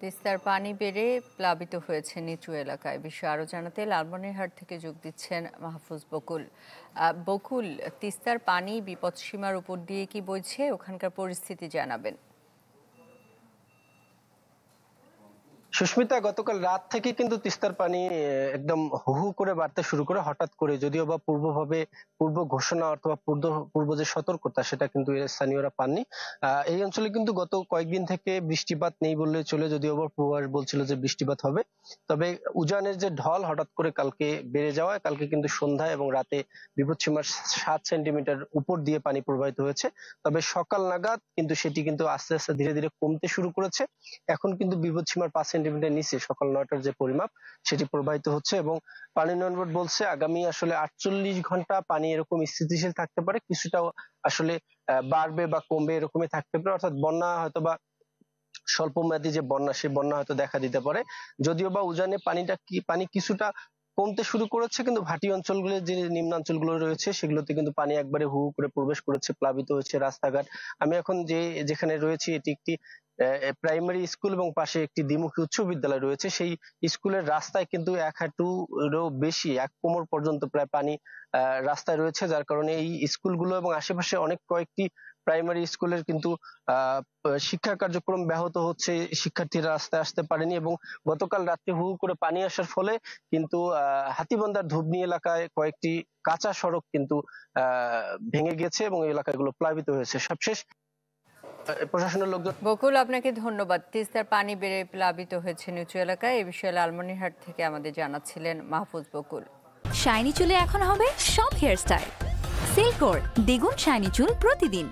তিস্তার পানি বেড়ে প্লাবিত হয়েছে নিচু এলাকায়। বিষয়ে আরও জানাতে লালমনিরহাট থেকে যোগ দিচ্ছেন মাহফুজ বকুল। বকুল, তিস্তার পানি বিপদসীমার উপর দিয়ে কি বইছে, ওখানকার পরিস্থিতি জানাবেন। সুস্মিতা, গতকাল রাত থেকে কিন্তু তিস্তার পানি একদম হু হু করে বাড়তে শুরু করে হঠাৎ করে, যদিও বা পূর্ব ঘোষণা অথবা পূর্ব যে সতর্কতা সেটা কিন্তু স্থানীয়রা পাননি। এই অঞ্চলে কিন্তু গত কয়েকদিন থেকে বৃষ্টিপাত নেই বললে চলে, যদিও বা পূর্বাভাস বলছিল যে বৃষ্টিপাত হবে। তবে উজানের যে ঢল হঠাৎ করে কালকে বেড়ে যাওয়ায় কালকে কিন্তু সন্ধ্যায় এবং রাতে বিপদসীমার 7 সেন্টিমিটার উপর দিয়ে পানি প্রবাহিত হয়েছে। তবে সকাল নাগাদ কিন্তু সেটি কিন্তু আস্তে আস্তে ধীরে ধীরে কমতে শুরু করেছে। এখন কিন্তু বিপদসীমার 5 সেন্টিমিটার নিচে সকাল 9টার যে পরিমাপ সেটি প্রবাহিত হচ্ছে, এবং পানি উন্নয়ন বোর্ড বলছে আগামী আসলে 48 ঘন্টা পানি এরকম স্থিতিশীল থাকতে পারে, কিছুটা আসলে বাড়বে বা কমবে এরকমই থাকতে পারে। অর্থাৎ বন্যা হয়তো বা স্বল্পমেয়াদী যে বন্যা, সেই বন্যা হয়তো দেখা দিতে পারে। যদিও বা উজানে পানি কিছুটা কমতে শুরু করেছে, কিন্তু ভাটি অঞ্চলগুলো যে নিম্নাঞ্চলগুলো রয়েছে সেগুলোতে কিন্তু পানি একবারে হু হু করে প্রবেশ করেছে, প্লাবিত হয়েছে রাস্তাঘাট। আমি এখন যেখানে রয়েছি এটি একটি প্রাইমারি স্কুল এবং পাশে একটি দ্বিমুখী উচ্চ বিদ্যালয় রয়েছে। সেই স্কুলের রাস্তায় কিন্তু 1 হাঁটুরও বেশি, 1 কোমর পর্যন্ত প্রায় পানি রাস্তায় রয়েছে, যার কারণে এই স্কুলগুলো এবং আশেপাশে কয়েকটি প্রাইমারি স্কুলের কিন্তু শিক্ষা কার্যক্রম ব্যাহত হচ্ছে, শিক্ষার্থীরা রাস্তায় আসতে পারেনি। এবং গতকাল রাত্রে হু হু করে পানি আসার ফলে কিন্তু হাতীবান্ধার ধুবনি এলাকায় কয়েকটি কাঁচা সড়ক কিন্তু ভেঙে গেছে এবং এই এলাকাগুলো প্লাবিত হয়েছে। সবশেষ প্রশাসনের লোকজন। বকুল, আপনাকে ধন্যবাদ। তিস্তার পানি বেড়ে প্লাবিত হয়েছে নিচু এলাকায়, এ বিষয়ে লালমনিরহাট থেকে আমাদের জানাচ্ছিলেন মাহফুজ বকুল। শাইনি চুলে এখন হবে সব হেয়ার স্টাইল। সিল্কোর দ্বিগুণ শাইনি চুল প্রতিদিন।